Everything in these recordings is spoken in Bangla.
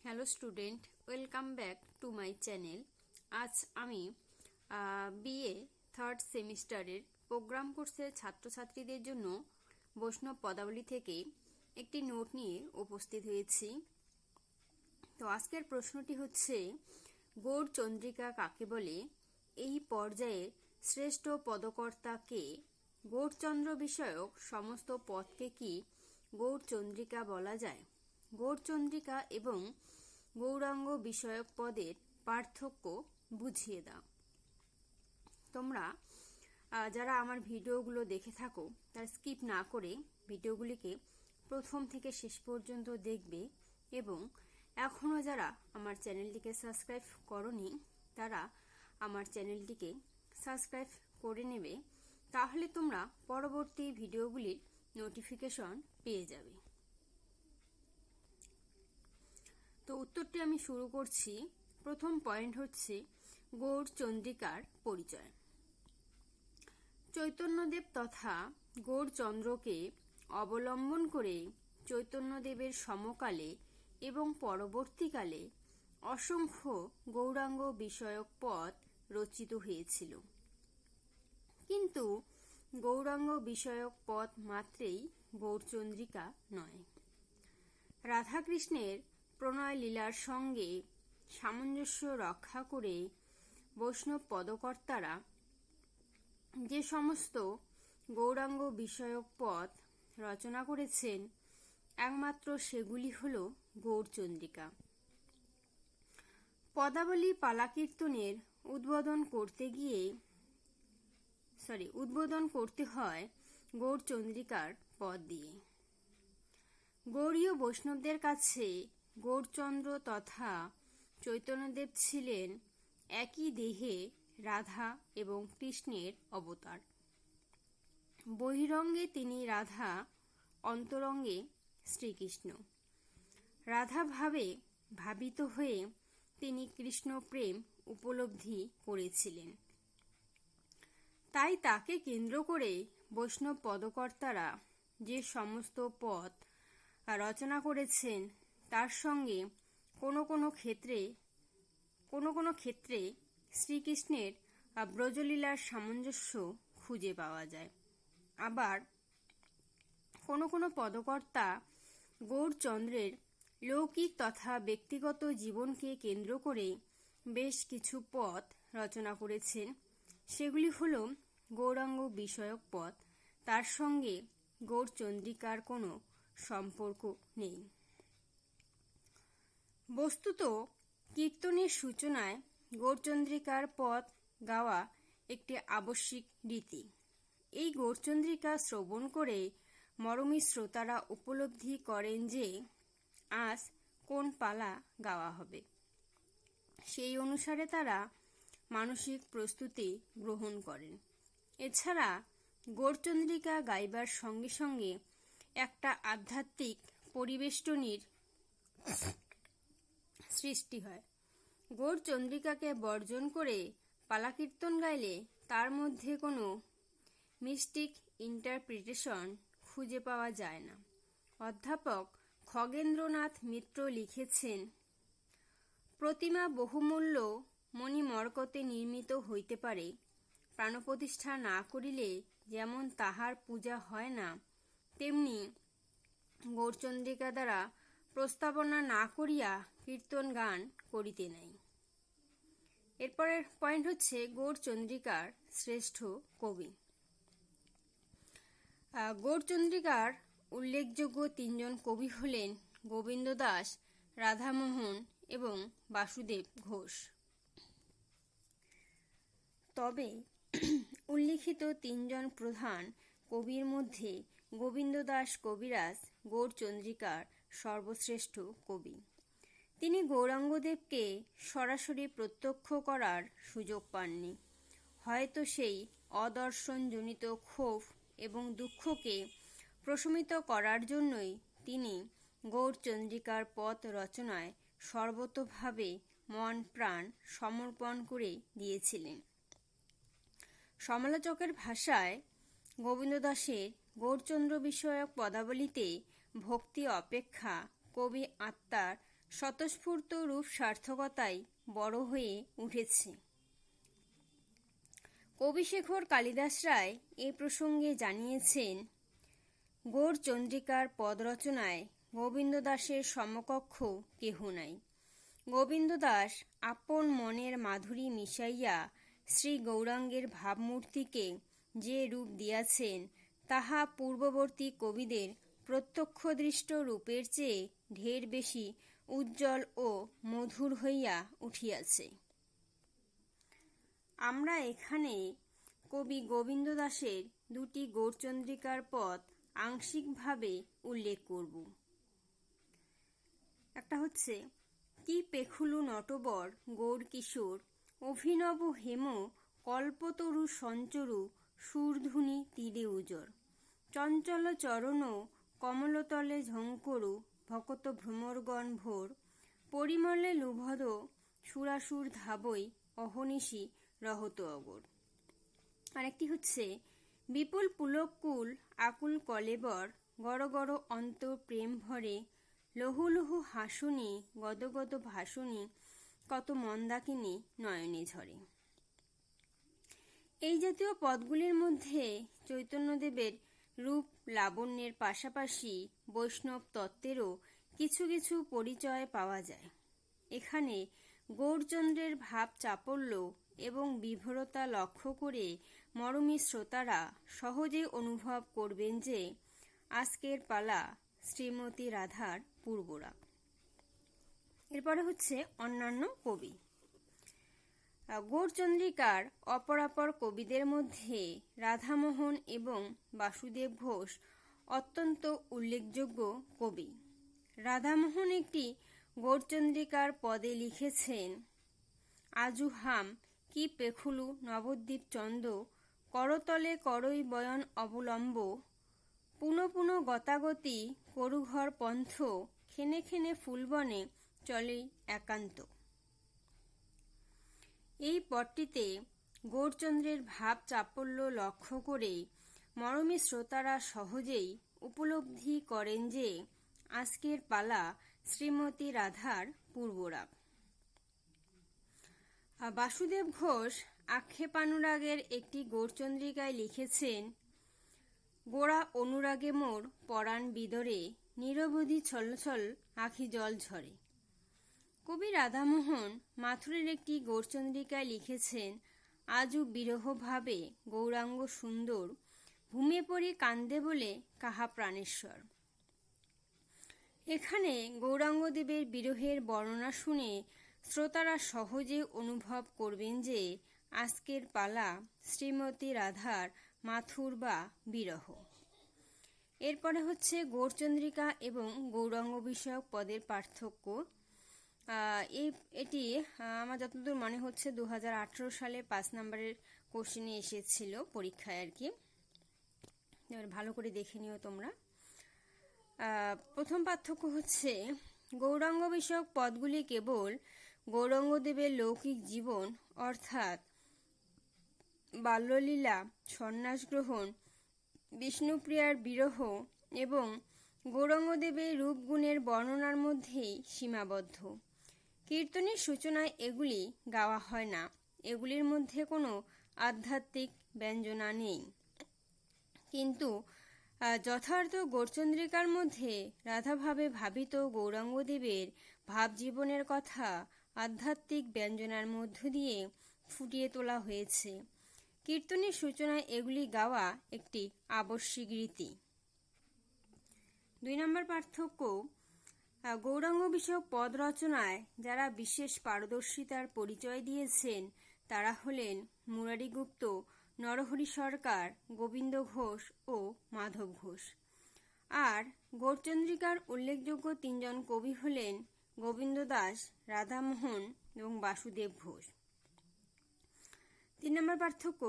Hello student, welcome back to my channel. আজ আমি বিএ থার্ড সেমিস্টারের প্রোগ্রাম কোর্সের ছাত্রছাত্রীদের জন্য বৈষ্ণব পদাবলী থেকে একটি নোট নিয়ে উপস্থিত হয়েছি। তো আজকের প্রশ্নটি হচ্ছে, গৌড় চন্দ্রিকা কাকে বলে? এই পর্যায়ের শ্রেষ্ঠ পদকর্তা কে? গৌড়চন্দ্র বিষয়ক সমস্ত পদকে কি গৌড় চন্দ্রিকা বলা যায়? গৌড়চন্দ্রিকা এবং গৌরাঙ্গ বিষয়ক পদের পার্থক্য বুঝিয়ে দাও। তোমরা যারা আমার ভিডিওগুলো দেখে থাকো তারা স্কিপ না করে ভিডিওগুলিকে প্রথম থেকে শেষ পর্যন্ত দেখবে এবং এখনও যারা আমার চ্যানেলটিকে সাবস্ক্রাইব করনি তারা আমার চ্যানেলটিকে সাবস্ক্রাইব করে নেবে, তাহলে তোমরা পরবর্তী ভিডিওগুলির নোটিফিকেশন পেয়ে যাবে। তো উত্তরটি আমি শুরু করছি। প্রথম পয়েন্ট হচ্ছে গৌড় চন্দ্রিকার পরিচয়। চৈতন্যদেব তথা গৌড়চন্দ্রকে অবলম্বন করে চৈতন্যদেবের সমকালে এবং পরবর্তীকালে অসংখ্য গৌরাঙ্গ বিষয়ক পদ রচিত হয়েছিল, কিন্তু গৌরাঙ্গ বিষয়ক পদ মাত্রেই গৌড়চন্দ্রিকা নয়। রাধাকৃষ্ণের প্রণয় লীলার সঙ্গে সামঞ্জস্য রক্ষা করে বৈষ্ণব পদকর্তারা যে সমস্ত গৌরাঙ্গ বিষয়ক পদ রচনা করেছেন, একমাত্র সেগুলি হল গৌড়চন্দ্রিকা। পদাবলী পালাকীর্তনের উদ্বোধন করতে হয় গৌড়চন্দ্রিকার পদ দিয়ে। গৌড়ীয় বৈষ্ণবদের কাছে গৌড়চন্দ্র তথা চৈতন্যদেব ছিলেন একই দেহে রাধা এবং কৃষ্ণের অবতার। বহিরঙ্গে তিনি রাধা, অন্তরঙ্গে শ্রীকৃষ্ণ। রাধা ভাবে ভাবিত হয়ে তিনি কৃষ্ণ প্রেম উপলব্ধি করেছিলেন, তাই তাকে কেন্দ্র করে বৈষ্ণব পদকর্তারা যে সমস্ত পদ রচনা করেছেন তার সঙ্গে কোনো কোনো ক্ষেত্রে শ্রীকৃষ্ণের ব্রজলীলার সামঞ্জস্য খুঁজে পাওয়া যায়। আবার কোনো কোনো পদকর্তা গৌড়চন্দ্রের লৌকিক তথা ব্যক্তিগত জীবনকে কেন্দ্র করে বেশ কিছু পদ রচনা করেছেন, সেগুলি হল গৌরাঙ্গ বিষয়ক পদ। তার সঙ্গে গৌড়চন্দ্রিকার কোনো সম্পর্ক নেই। বস্তুত কীর্তনের সূচনায় গৌড়চন্দ্রিকার পদ গাওয়া একটি আবশ্যিক রীতি। এই গৌড়চন্দ্রিকা শ্রবণ করে মরমী শ্রোতারা উপলব্ধি করেন যে আজ কোন পালা গাওয়া হবে। সেই অনুসারে তারা মানসিক প্রস্তুতি গ্রহণ করেন। এছাড়া গৌড়চন্দ্রিকা গাইবার সঙ্গে সঙ্গে একটা আধ্যাত্মিক পরিবেষ্টনীর সৃষ্টি হয়। গৌড়চন্দ্রিকাকে বর্জন করে পালাকীর্তন গাইলে তার মধ্যে কোনো মিস্টিক ইন্টারপ্রিটেশন খুঁজে পাওয়া যায় না। অধ্যাপক খগেন্দ্রনাথ মিত্র লিখেছেন, প্রতিমা বহুমূল্য মণিমরকতে নির্মিত হইতে পারে, প্রাণপ্রতিষ্ঠা না করিলে যেমন তাহার পূজা হয় না, তেমনি গৌড়চন্দ্রিকা দ্বারা প্রস্তাবনা না করিয়া কীর্তন গান করিতে নাই। এরপরের পয়েন্ট হচ্ছে গৌড়চন্দ্রিকার শ্রেষ্ঠ কবি। গৌড়চন্দ্রিকার উল্লেখযোগ্য তিনজন কবি হলেন গোবিন্দ দাস, রাধামোহন এবং বাসুদেব ঘোষ। তবে উল্লিখিত তিনজন প্রধান কবির মধ্যে গোবিন্দ দাস কবিরাজ গৌড়চন্দ্রিকার সর্বশ্রেষ্ঠ কবি। তিনি গৌরাঙ্গদেবকে সরাসরি প্রত্যক্ষ করার সুযোগ পাননি। হয়তো সেই অদর্শনজনিত ক্ষোভ এবং দুঃখকে প্রশমিত করার জন্যই তিনি গৌড়চন্দ্রিকার পদ রচনায় সর্বতোভাবে মন প্রাণ সমর্পণ করে দিয়েছিলেন। সমালোচকের ভাষায় গোবিন্দ দাসের গৌড়চন্দ্র বিষয়ক পদাবলীতে ভক্তি অপেক্ষা কবি আত্মার স্বতঃস্ফূর্ত রূপ সার্থকতায় বড় হয়ে উঠেছে। কবিশেখর কালিদাস রায় এ প্রসঙ্গে জানিয়েছেন, গৌরচন্দ্রিকার পদ রচনায় গোবিন্দ দাসের সমকক্ষ কেহ নাই। গোবিন্দ দাস আপন মনের মাধুরী মিশাইয়া শ্রী গৌরাঙ্গের ভাবমূর্তিকে যে রূপ দিয়াছেন, তাহা পূর্ববর্তী কবিদের প্রত্যক্ষদৃষ্ট রূপের চেয়ে ঢের বেশি উজ্জ্বল ও মধুর হইয়া উঠিয়াছে। আমরা এখানে কবি গোবিন্দ দাসের দুটি গৌরচন্দ্রিকার পদ আংশিকভাবে উল্লেখ করব। একটা হচ্ছে, কি পেখুলু নটবর গৌর কিশোর, অভিনব হেম কল্পতরু সঞ্চরু, সুরধুনি তীরে উজর, চঞ্চল চরণ কমলতলে ঝঙ্করু, ভকত ভ্রমরগণ ভোর, পরিমলে লুভদ সুরাসুর ধাবই, অহনিশি রহত অগর। আরেকটি হচ্ছে, বিপুল পুলকুল আকুল কলেবর, গড় গড় অন্তর প্রেম ভরে, লহু লহু হাসুনি গদগদ ভাসুনি, কত মন্দাকিনী নয়নে ঝরে। এই জাতীয় পদগুলির মধ্যে চৈতন্যদেবের রূপ লাবণ্যের পাশাপাশি বৈষ্ণব তত্ত্বেরও কিছু কিছু পরিচয় পাওয়া যায়। এখানে গৌরচন্দ্রের ভাব চাপল্য এবং বিভোরতা লক্ষ্য করে মরমী শ্রোতারা সহজে অনুভব করবেন যে আজকের পালা শ্রীমতী রাধার পূর্বরাগ। এরপরে হচ্ছে অন্যান্য কবি। গৌরচন্দ্রিকার অপরাপর কবিদের মধ্যে রাধামোহন এবং বাসুদেব ঘোষ অত্যন্ত উল্লেখযোগ্য কবি। রাধামোহন একটি গৌরচন্দ্রিকার পদে লিখেছেন, আজু হাম কি পেখুলু নবদ্বীপ চন্দ, করতলে করই বয়ন অবলম্ব, পুন পুন গতাগতি করুঘর পন্থ, খেনে খেনে ফুলবনে চলে একান্ত। এই পদটিতে গৌরচন্দ্রের ভাব চাপল্য লক্ষ্য করে মরমী শ্রোতারা সহজেই উপলব্ধি করেন যে আজকের পালা শ্রীমতী রাধার পূর্বরাগ। বাসুদেব ঘোষ আক্ষেপানুরাগের একটি গৌরচন্দ্রিকায় লিখেছেন, গোড়া অনুরাগে মোর পরাণ বিদরে, নিরবধি ছলছল আখি জল ঝরে। কবি রাধামোহন মাথুরের একটি গৌরচন্দ্রিকায় লিখেছেন, আজু বিরহ ভাবে গৌরাঙ্গ সুন্দর, ভূমে পড়ি কান্দে বলে কাহা প্রাণেশ্বর। এখানে গৌরাঙ্গদেবের বিরহের বর্ণনা শুনে শ্রোতারা সহজে অনুভব করবেন যে আজকের পালা শ্রীমতী রাধার মাথুর বা বিরহ। এরপরে হচ্ছে গৌরচন্দ্রিকা এবং গৌরাঙ্গ বিষয়ক পদের পার্থক্য। এটি আমার যতদূর মনে হচ্ছে 2018 সালে 5 নম্বরের কোশ্চেনে এসেছিল পরীক্ষায় আর কি। ভালো করে দেখে নিও তোমরা। প্রথম পার্থক্য হচ্ছে, গৌরাঙ্গ বিষয়ক পদগুলি কেবল গৌরাঙ্গদেবের লৌকিক জীবন অর্থাৎ বাল্যলীলা, সন্ন্যাস গ্রহণ, বিষ্ণুপ্রিয়ার বিরহ এবং গৌরাঙ্গদেবের রূপগুণের বর্ণনার মধ্যেই সীমাবদ্ধ। কীর্তনের সূচনায় এগুলি গাওয়া হয় না, এগুলির মধ্যে কোনো আধ্যাত্মিক ব্যঞ্জনা নেই। কিন্তু যথার্থ গৌরচন্দ্রিকার মধ্যে রাধাভাবে ভাবিত গৌরাঙ্গদেবের ভাবজীবনের কথা আধ্যাত্মিক ব্যঞ্জনার মধ্য দিয়ে ফুটিয়ে তোলা হয়েছে। কীর্তনের সূচনায় এগুলি গাওয়া একটি আবশ্যিক রীতি। 2 নম্বর পার্থক্য, গৌরাঙ্গ বিষয়ক পদ রচনায় যারা বিশেষ পারদর্শিতার পরিচয় দিয়েছেন তারা হলেন মুরারি গুপ্ত, নরহরি সরকার, গোবিন্দ ঘোষ ও মাধব ঘোষ। আর গৌরচন্দ্রিকার উল্লেখযোগ্য 3 জন কবি হলেন গোবিন্দ দাস, রাধামোহন এবং বাসুদেব ঘোষ। 3 নম্বর পার্থক্য,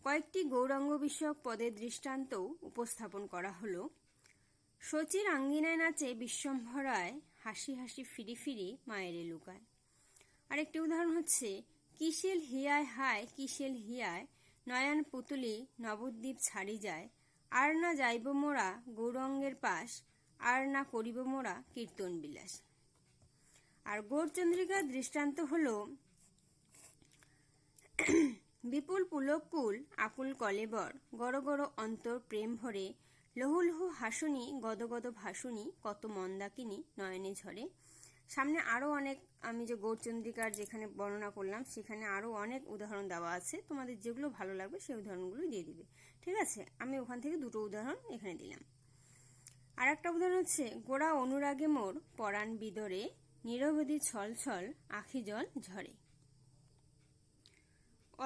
কয়েকটি গৌরাঙ্গ বিষয়ক পদের দৃষ্টান্ত উপস্থাপন করা হলো। শচীর আঙ্গিনায় নাচে বিশ্বম্ভরায়, হাসি হাসি ফিরি ফিরি মায়েরে লুকায়। আরেকটি উদাহরণ হচ্ছে, কিসেল হিয়ায় হায় কিসেল হিয়ায়, নয়ন পুতুলি নবদ্বীপ ছাড়ি যায়, আর না যাইব মোরা গৌরাঙ্গের পাশ, আর না করিব মোরা কীর্তন বিলাস। আর গৌরচন্দ্রিকার দৃষ্টান্ত হলো বিপুল পুলকুল আকুল কলেবর গড় গড় অন্তর প্রেম ভরে লহু লহু হাসুনি গদ গদ ভাসুনি কত মন্দাকিনী নয়নে ঝরে। সামনে আরও অনেক, আমি যে গৌরচন্দ্রিকার যেখানে বর্ণনা করলাম সেখানে আরও অনেক উদাহরণ দেওয়া আছে, তোমাদের যেগুলো ভালো লাগবে সেই উদাহরণগুলো দিয়ে দিবে, ঠিক আছে। আমি ওখান থেকে দুটো উদাহরণ এখানে দিলাম। আর একটা উদাহরণ হচ্ছে গোড়া অনুরাগে মোর পরাণ বিদরে নিরবধি ছল ছল আখি জল ঝরে।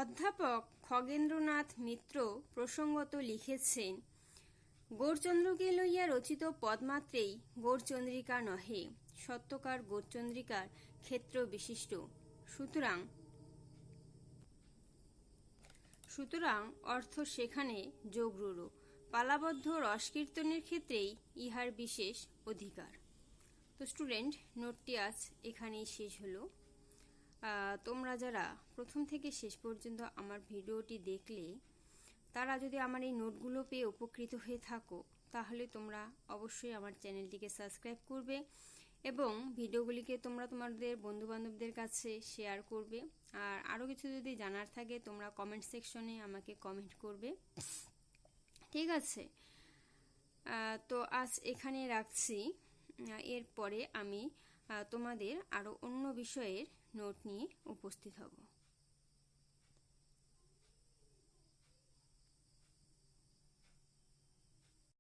অধ্যাপক খগেন্দ্রনাথ মিত্র প্রসঙ্গত লিখেছেন, গৌরচন্দ্রকে লইয়া রচিত পদমাত্রেই গৌরচন্দ্রিকা নহে, সত্যকার গৌরচন্দ্রিকার ক্ষেত্র বিশিষ্ট। সুতরাং অর্থ সেখানে যোগরূঢ়, পালাবদ্ধ রসকীর্তনের ক্ষেত্রেই ইহার বিশেষ অধিকার। তো স্টুডেন্ট, নোটটি আজ এখানেই শেষ হলো। তোমরা যারা প্রথম থেকে শেষ পর্যন্ত আমার ভিডিওটি দেখলে, তারা যদি আমার এই নোটগুলো পেয়ে উপকৃত হয়ে থাকো, তাহলে তোমরা অবশ্যই আমার চ্যানেলটিকে সাবস্ক্রাইব করবে এবং ভিডিওগুলিকে তোমরা তোমাদের বন্ধুবান্ধবদের কাছে শেয়ার করবে। আর আরও কিছু যদি জানার থাকে তোমরা কমেন্ট সেকশনে আমাকে কমেন্ট করবে, ঠিক আছে। তো আজ এখানে রাখছি। এরপরে আমি তোমাদের আরও অন্য বিষয়ের নোট নিয়ে উপস্থিত হব।